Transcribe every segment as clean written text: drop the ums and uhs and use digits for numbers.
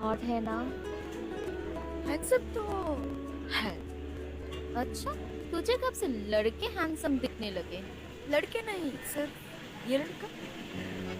Hot है ना? Handsome तो है। अच्छा, तुझे कब से लड़के हैंडसम दिखने लगे? लड़के नहीं, सिर्फ ये लड़का।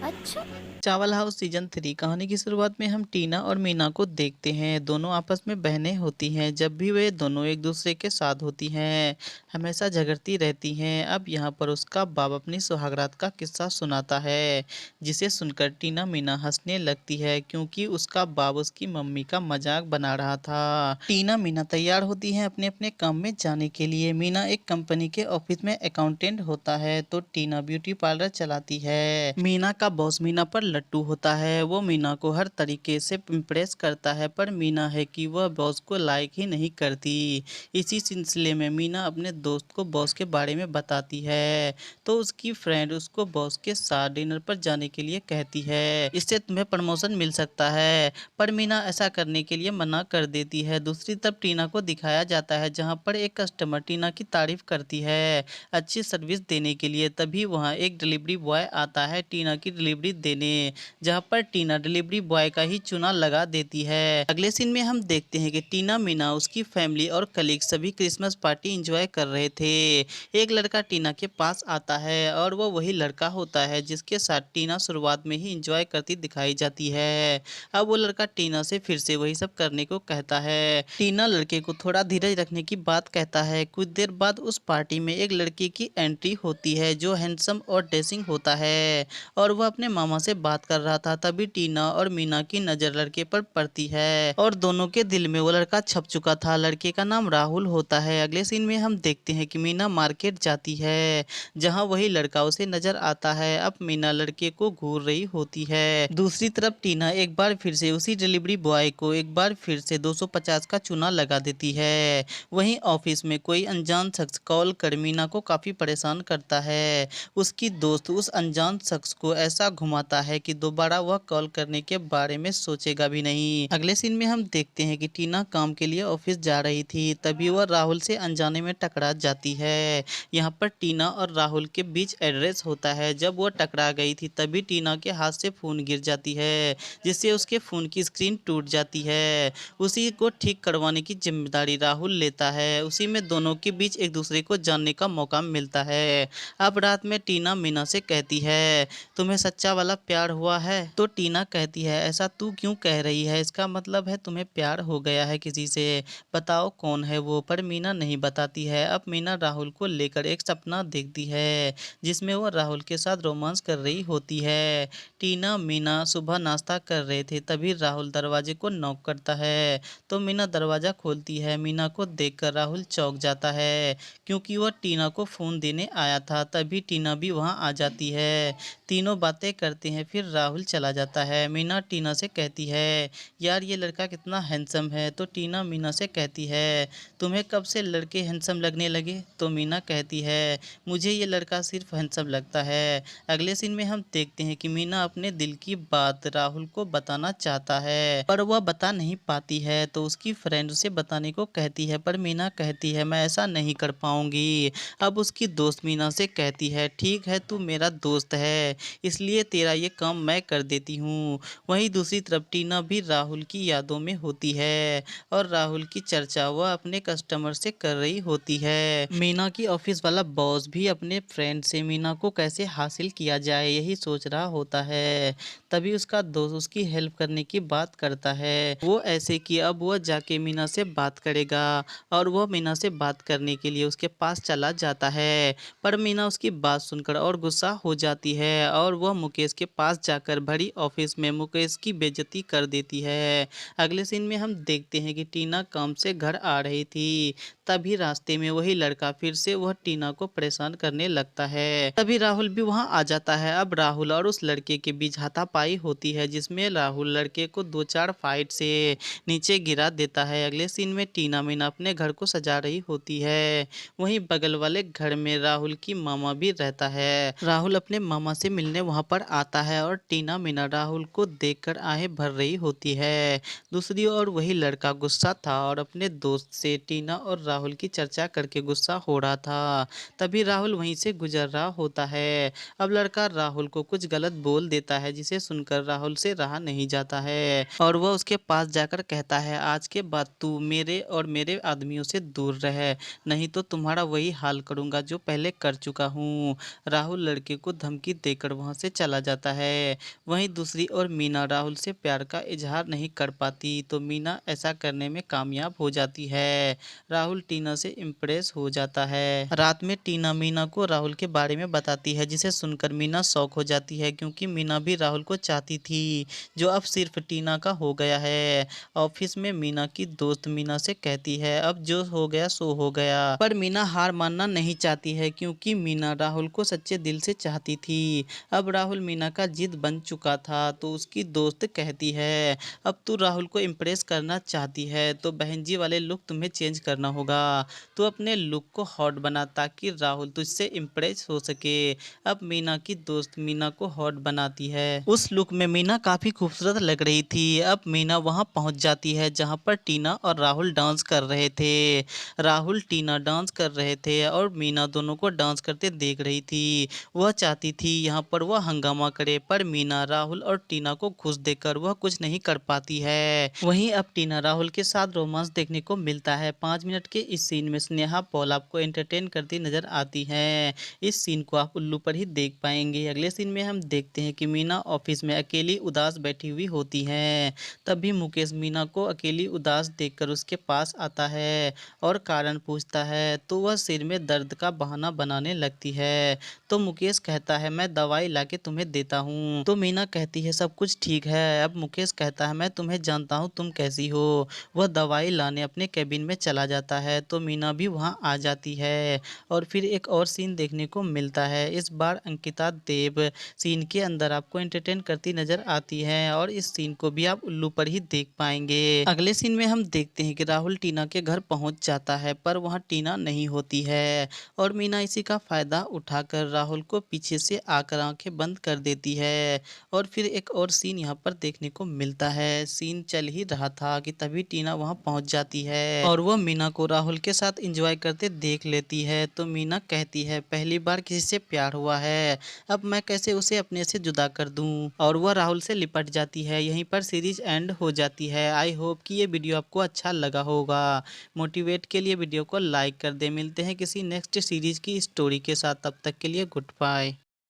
अच्छा। चावल हाउस सीजन 3 कहानी की शुरुआत में हम टीना और मीना को देखते हैं। दोनों आपस में बहनें होती हैं। जब भी वे दोनों एक दूसरे के साथ होती हैं हमेशा झगड़ती रहती हैं। अब यहाँ पर उसका बाप अपनी सुहागरात का किस्सा सुनाता है, जिसे सुनकर टीना मीना हंसने लगती है क्योंकि उसका बाप उसकी मम्मी का मजाक बना रहा था। टीना मीना तैयार होती हैं अपने अपने काम में जाने के लिए। मीना एक कंपनी के ऑफिस में अकाउंटेंट होता है तो टीना ब्यूटी पार्लर चलाती है। मीना का बॉस मीना पर लट्टू होता है। वो मीना को हर तरीके से इम्प्रेस करता है पर मीना है कि वह बॉस को लाइक ही नहीं करती। इसी सिलसिले में मीना अपने दोस्त को बॉस के बारे में बताती है तो उसकी फ्रेंड उसको बॉस के साथ डिनर पर जाने के लिए कहती है, इससे तुम्हें प्रमोशन मिल सकता है। पर मीना ऐसा करने के लिए मना कर देती है। दूसरी तरफ टीना को दिखाया जाता है जहाँ पर एक कस्टमर टीना की तारीफ करती है अच्छी सर्विस देने के लिए। तभी वहाँ एक डिलीवरी बॉय आता है टीना की डिलीवरी देने, जहाँ पर टीना डिलीवरी बॉय का ही चुना लगा देती है। अगले सीन में हम देखते हैं कि टीना मीना उसकी फैमिली और कलीग सभी क्रिसमस पार्टी एंजॉय कर रहे थे। एक लड़का टीना के पास आता है और वो वही लड़का होता है जिसके साथ टीना शुरुआत में ही एंजॉय करती दिखाई जाती है। अब वो लड़का टीना से फिर से वही सब करने को कहता है। टीना लड़के को थोड़ा धीरज रखने की बात कहता है। कुछ देर बाद उस पार्टी में एक लड़के की एंट्री होती है जो हैंडसम और ड्रेसिंग होता है और वह अपने मामा से बात कर रहा था। तभी टीना और मीना की नजर लड़के पर पड़ती है और दोनों के दिल में वो लड़का छप चुका था। लड़के का नाम राहुल होता है। अगले सीन में हम देखते हैं कि मीना मार्केट जाती है जहाँ वही लड़का उसे नजर आता है। अब मीना लड़के को घूर रही होती है। दूसरी तरफ टीना एक बार फिर से उसी डिलीवरी बॉय को एक बार फिर से 250 का चूना लगा देती है। वहीं ऑफिस में कोई अनजान शख्स कॉल कर मीना को काफी परेशान करता है। उसकी दोस्त उस अनजान शख्स को ऐसा घुमाता है कि दोबारा वह कॉल करने के बारे में सोचेगा भी नहीं। अगले सीन में हम देखते हैं कि टीना काम के लिए ऑफिस जा रही थी तभी वह राहुल से अनजाने में टकरा जाती है। यहाँ पर टीना और राहुल के बीच एड्रेस होता है। जब वह टकरा गई थी तभी टीना के हाथ से फोन गिर जाती है जिससे उसके फोन की स्क्रीन टूट जाती है। उसी को ठीक करवाने की जिम्मेदारी राहुल लेता है। उसी में दोनों के बीच एक दूसरे को जानने का मौका मिलता है। अब रात में टीना मीना से कहती है, तुम्हें सच्चा वाला प्यार हुआ है? तो टीना कहती है, ऐसा तू क्यों कह रही है? इसका मतलब है तुम्हें प्यार हो गया है किसी से। बताओ कौन है वो? पर मीना नहीं बताती है। अब मीना राहुल को लेकर एक सपना देखती है जिसमें वो राहुल के साथ रोमांस कर रही होती है। टीना मीना सुबह नाश्ता कर रहे थे तभी राहुल दरवाजे को नॉक करता है तो मीना दरवाजा खोलती है। मीना को देखकर राहुल चौंक जाता है क्योंकि वह टीना को फोन देने आया था। तभी टीना भी वहां आ जाती है। तीनों बातें करते हैं फिर राहुल चला जाता है। मीना टीना से कहती है, यार ये लड़का कितना हैंडसम है। तो टीना मीना से कहती है, तुम्हें कब से लड़के हैंडसम लगने लगे? तो मीना कहती है, मुझे ये लड़का सिर्फ हैंडसम लगता है। अगले सीन में हम देखते हैं कि मीना अपने दिल की बात राहुल को बताना चाहता है पर वह बता नहीं पाती है तो उसकी फ्रेंड उसे बताने को कहती है पर मीना कहती है, मैं ऐसा नहीं कर पाऊंगी। अब उसकी दोस्त मीना से कहती है, ठीक है तू मेरा दोस्त है इसलिए तेरा ये काम मैं कर देती हूँ। वहीं दूसरी तरफ टीना भी राहुल की यादों में होती है और राहुल की चर्चा वह अपने कस्टमर से कर रही होती है। मीना की ऑफिस वाला बॉस भी अपने फ्रेंड से मीना को कैसे हासिल किया जाए यही सोच रहा होता है। तभी उसका दोस्त उसकी हेल्प करने की बात करता है। वो ऐसे कि अब वह जाके मीना से बात करेगा और वह मीना से बात करने के लिए उसके पास चला जाता है पर मीना उसकी बात सुनकर और गुस्सा हो जाती है और वह मुकेश के पास जाकर भरी ऑफिस में मुकेश की बेइज्जती कर देती है। अगले सीन में हम देखते हैं कि टीना काम से घर आ रही थी तभी रास्ते में वही लड़का फिर से वह टीना को परेशान करने लगता है। तभी राहुल भी वहां आ जाता है। अब राहुल और उस लड़के के बीच हाथापाई होती है जिसमें राहुल लड़के को दो चार फाइट से नीचे गिरा देता है। अगले सीन में टीना मीना अपने घर को सजा रही होती है। वहीं बगल वाले घर में राहुल की मामा भी रहता है। राहुल अपने मामा से मिलने वहां पर आता है और टीना मीना राहुल को देखकर आहें भर रही होती है। दूसरी ओर वही लड़का गुस्सा था और अपने दोस्त से टीना और राहुल की चर्चा करके गुस्सा हो रहा था। तभी राहुल वहीं से गुजर रहा होता है। अब लड़का राहुल को कुछ गलत बोल देता है जिसे सुनकर राहुल से रहा नहीं जाता है और वह उसके पास जाकर कहता है, आज के बाद तू मेरे और मेरे आदमियों से दूर रह, नहीं तो तुम्हारा वही हाल करूंगा जो पहले कर चुका हूँ। राहुल लड़के को धमकी देकर वहां से चला जाता है। वहीं दूसरी ओर मीना राहुल से प्यार का इजहार नहीं कर पाती तो मीना ऐसा करने में कामयाब हो जाती है। राहुल टीना से इम्प्रेस हो जाता है। रात में टीना मीना को राहुल के बारे में बताती है जिसे सुनकर मीना शॉक हो जाती है क्योंकि मीना भी राहुल को चाहती थी जो अब सिर्फ टीना का हो गया है। ऑफिस में मीना की दोस्त मीना से कहती है, अब जो हो गया सो हो गया, पर मीना हार मानना नहीं चाहती है क्योंकि मीना राहुल को सच्चे दिल से चाहती थी। अब राहुल मीना का जिद बन चुका था तो उसकी दोस्त कहती है, अब तू राहुल को इम्प्रेस करना चाहती है तो बहन जी वाले लुक तुम्हें चेंज करना होगा। तो अपने लुक को हॉट बना ताकि राहुल तुझसे इम्प्रेस हो सके। अब मीना की दोस्त मीना को हॉट बनाती है। उस लुक में मीना काफी खूबसूरत लग रही थी। अब मीना वहां पहुंच जाती है जहां पर टीना और राहुल डांस कर रहे थे। राहुल टीना डांस कर रहे थे और मीना दोनों को डांस करते देख रही थी। वह चाहती थी यहाँ पर वह हंगामा करे पर मीना राहुल और टीना को खुश देखकर वह कुछ नहीं कर पाती है। वहीं अब टीना राहुल के साथ रोमांस देखने को मिलता है। 5 मिनट के इस सीन में स्नेहा पॉल आपको एंटरटेन करती नजर आती है। इस सीन को आप उल्लू पर ही देख पाएंगे। अगले सीन में हम देखते हैं कि मीना ऑफिस में अकेली उदास बैठी हुई होती है। तभी मुकेश मीना को अकेली उदास देखकर उसके पास आता है और कारण पूछता है तो वह सिर में दर्द का बहाना बनाने लगती है। तो मुकेश कहता है, मैं दवाई लाके तुम्हें देता हूँ। तो मीना कहती है, सब कुछ ठीक है। अब मुकेश कहता है, मैं तुम्हें जानता हूँ तुम कैसी हो। वह दवाई लाने अपने कैबिन में चला जाता है तो मीना भी वहाँ आ जाती है और फिर एक और सीन देखने को मिलता है। इस बार अंकिता देव सीन के अंदर आपको एंटरटेन करती नजर आती है और इस सीन को भी आप उल्लू पर ही देख पाएंगे। अगले सीन में हम देखते हैं कि राहुल टीना के घर पहुंच जाता है पर वहां टीना नहीं होती है और मीना इसी का फायदा उठाकर राहुल को पीछे से आकर आंखें बंद कर देती है। और फिर एक और सीन यहाँ पर देखने को मिलता है। सीन चल ही रहा था कि तभी टीना वहां पहुंच जाती है और वह मीना को राहुल के साथ एंजॉय करते देख लेती है। तो मीना कहती है, पहली बार किसी से प्यार हुआ है, अब मैं कैसे उसे अपने से जुदा कर दूं। और वह राहुल से लिपट जाती है। यहीं पर सीरीज एंड हो जाती है। आई होप कि ये वीडियो आपको अच्छा लगा होगा। मोटिवेट के लिए वीडियो को लाइक कर दे। मिलते हैं किसी नेक्स्ट सीरीज की स्टोरी के साथ, तब तक के लिए गुड बाय।